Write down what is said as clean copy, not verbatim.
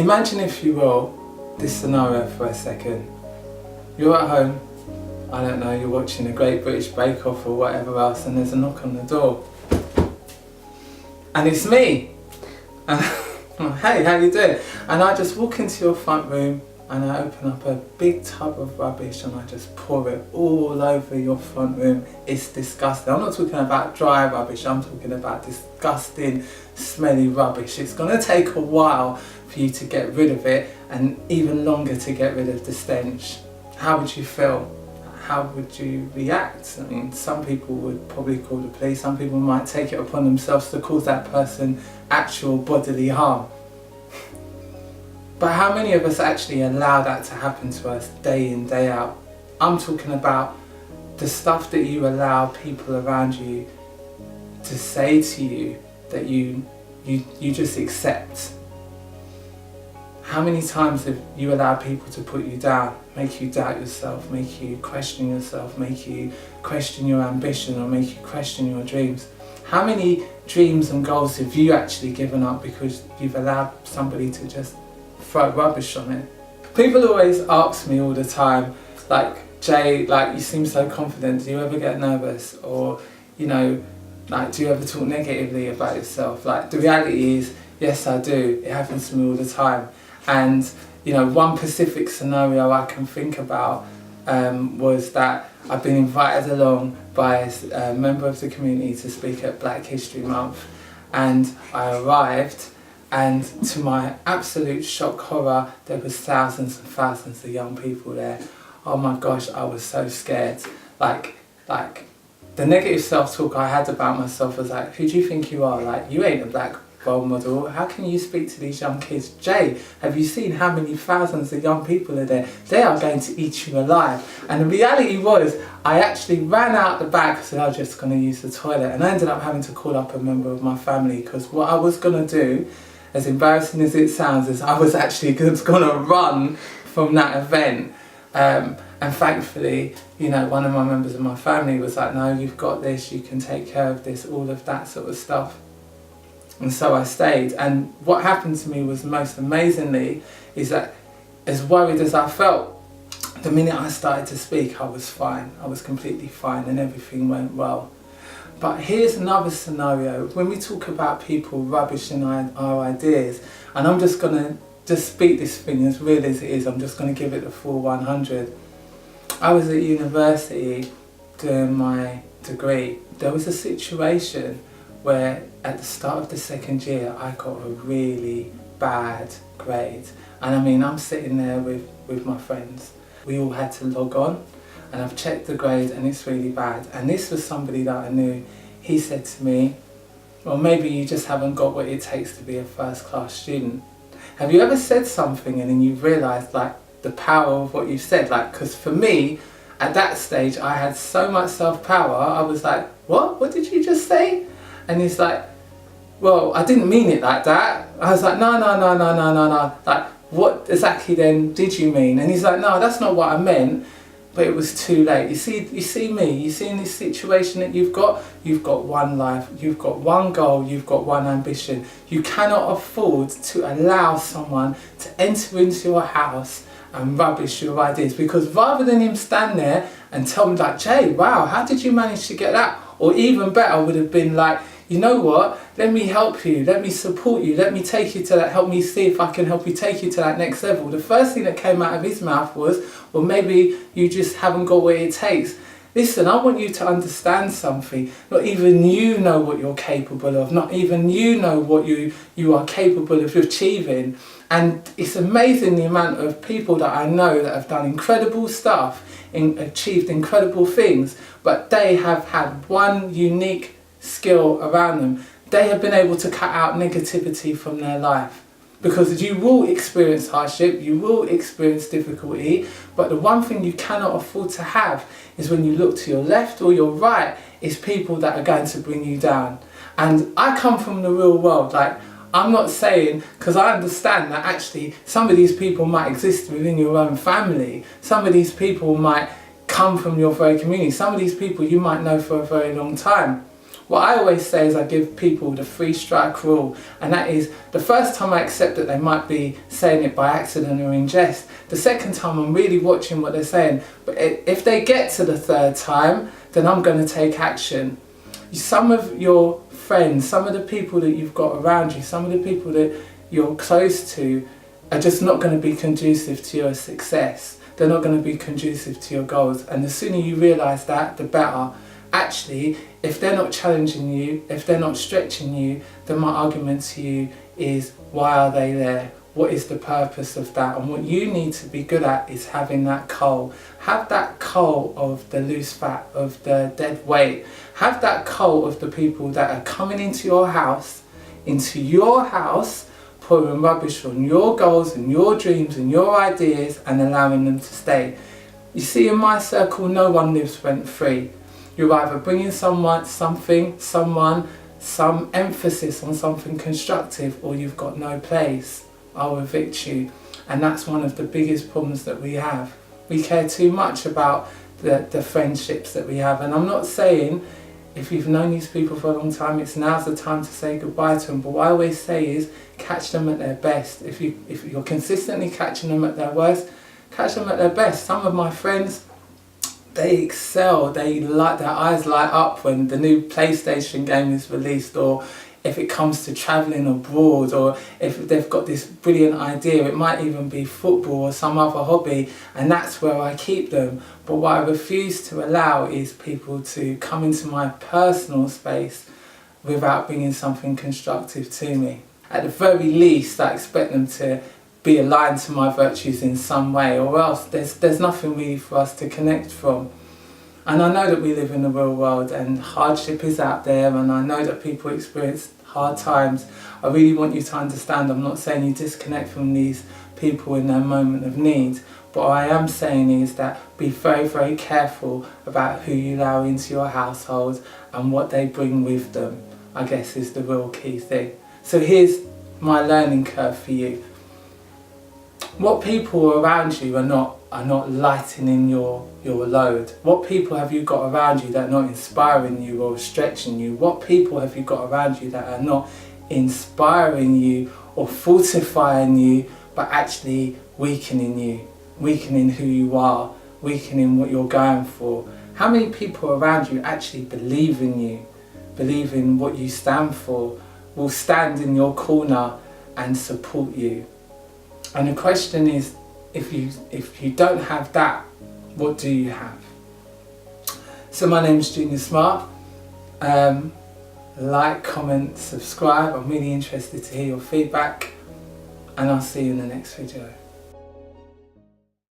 Imagine, if you will, this scenario for a second. You're at home, I don't know, you're watching a Great British Bake Off or whatever else, and there's a knock on the door. And it's me. And hey, how you doing? And I just walk into your front room and I open up a big tub of rubbish and I just pour it all over your front room. It's disgusting. I'm not talking about dry rubbish, I'm talking about disgusting, smelly rubbish. It's going to take a while for you to get rid of it, and even longer to get rid of the stench. How would you feel? How would you react? I mean, some people would probably call the police, some people might take it upon themselves to cause that person actual bodily harm. But how many of us actually allow that to happen to us day in, day out? I'm talking about the stuff that you allow people around you to say to you that you just accept. How many times have you allowed people to put you down, make you doubt yourself, make you question yourself, make you question your ambition, or make you question your dreams? How many dreams and goals have you actually given up because you've allowed somebody to just throw rubbish on it? People always ask me all the time, like, Jay, like, you seem so confident, do you ever get nervous? Or, you know, like, do you ever talk negatively about yourself? Like, the reality is, yes, I do. It happens to me all the time. And, you know, one specific scenario I can think about was that I've been invited along by a member of the community to speak at Black History Month, and I arrived, and to my absolute shock, horror, there was thousands and thousands of young people there. Oh my gosh, I was so scared. Like the negative self-talk I had about myself was like, who do you think you are? Like, you ain't a black role model. How can you speak to these young kids? Jay, have you seen how many thousands of young people are there? They are going to eat you alive. And the reality was, I actually ran out the back, so I was just going to use the toilet, and I ended up having to call up a member of my family, because what I was going to do, as embarrassing as it sounds, is I was actually going to run from that event. And thankfully, you know, one of my members of my family was like, no, you've got this, you can take care of this, all of that sort of stuff. And so I stayed, and what happened to me was, most amazingly, is that as worried as I felt, the minute I started to speak, I was fine. I was completely fine, and everything went well. But here's another scenario. When we talk about people rubbishing our ideas, and I'm just going to speak this thing as real as it is, I'm just going to give it the full 100. I was at university doing my degree. There was a situation where at the start of the second year I got a really bad grade. And I mean, I'm sitting there with my friends. We all had to log on, and I've checked the grade and it's really bad. And this was somebody that I knew. He said to me, well, maybe you just haven't got what it takes to be a first-class student. Have you ever said something and then you've realised, like, the power of what you said? Like, because for me, at that stage, I had so much self-power, I was like, what did you just say? And he's like, well, I didn't mean it like that. I was like, no. Like, what exactly then did you mean? And he's like, no, that's not what I meant. But it was too late. You see me, you see in this situation that you've got one life, you've got one goal, you've got one ambition. You cannot afford to allow someone to enter into your house and rubbish your ideas, because rather than him stand there and tell me like, Jay, wow, how did you manage to get that? Or even better would have been like, you know what, let me help you, let me support you, let me take you to that, help me see if I can help you take you to that next level. The first thing that came out of his mouth was, well, maybe you just haven't got what it takes. Listen, I want you to understand something. Not even you know what you're capable of. Not even you know what you are capable of achieving. And it's amazing the amount of people that I know that have done incredible stuff, achieved incredible things, but they have had one unique skill around them. They have been able to cut out negativity from their life. Because you will experience hardship, you will experience difficulty, but the one thing you cannot afford to have is when you look to your left or your right, is people that are going to bring you down. And I come from the real world. Like, I'm not saying, because I understand that actually some of these people might exist within your own family, some of these people might come from your very community, some of these people you might know for a very long time. What I always say is I give people the 3 strike rule, and that is the first time I accept that they might be saying it by accident or in jest. The second time I'm really watching what they're saying, but if they get to the 3rd time, then I'm going to take action. Some of your friends, some of the people that you've got around you, some of the people that you're close to are just not going to be conducive to your success. They're not going to be conducive to your goals, and the sooner you realise that, the better. Actually, if they're not challenging you, if they're not stretching you, then my argument to you is, why are they there? What is the purpose of that? And what you need to be good at is having that coal. Have that coal of the loose fat, of the dead weight. Have that coal of the people that are coming into your house, pouring rubbish on your goals and your dreams and your ideas and allowing them to stay. You see, in my circle, no one lives rent free. You're either bringing some emphasis on something constructive, or you've got no place. I'll evict you. And that's one of the biggest problems that we have. We care too much about the friendships that we have. And I'm not saying if you've known these people for a long time, now's the time to say goodbye to them. But what I always say is, catch them at their best. If you're consistently catching them at their worst, catch them at their best. Some of my friends, they excel, their eyes light up when the new PlayStation game is released, or if it comes to travelling abroad, or if they've got this brilliant idea. It might even be football or some other hobby, and that's where I keep them. But what I refuse to allow is people to come into my personal space without bringing something constructive to me. At the very least, I expect them to be aligned to my virtues in some way, or else there's nothing really for us to connect from. And I know that we live in the real world and hardship is out there, and I know that people experience hard times. I really want you to understand, I'm not saying you disconnect from these people in their moment of need, but what I am saying is that be very, very careful about who you allow into your household and what they bring with them, I guess, is the real key thing. So here's my learning curve for you. What people around you are not lightening your load? What people have you got around you that are not inspiring you or stretching you? What people have you got around you that are not inspiring you or fortifying you, but actually weakening you, weakening who you are, weakening what you're going for? How many people around you actually believe in you, believe in what you stand for, will stand in your corner and support you? And the question is, if you don't have that, what do you have? So my name's Junior Smart. Like, comment, subscribe. I'm really interested to hear your feedback, and I'll see you in the next video.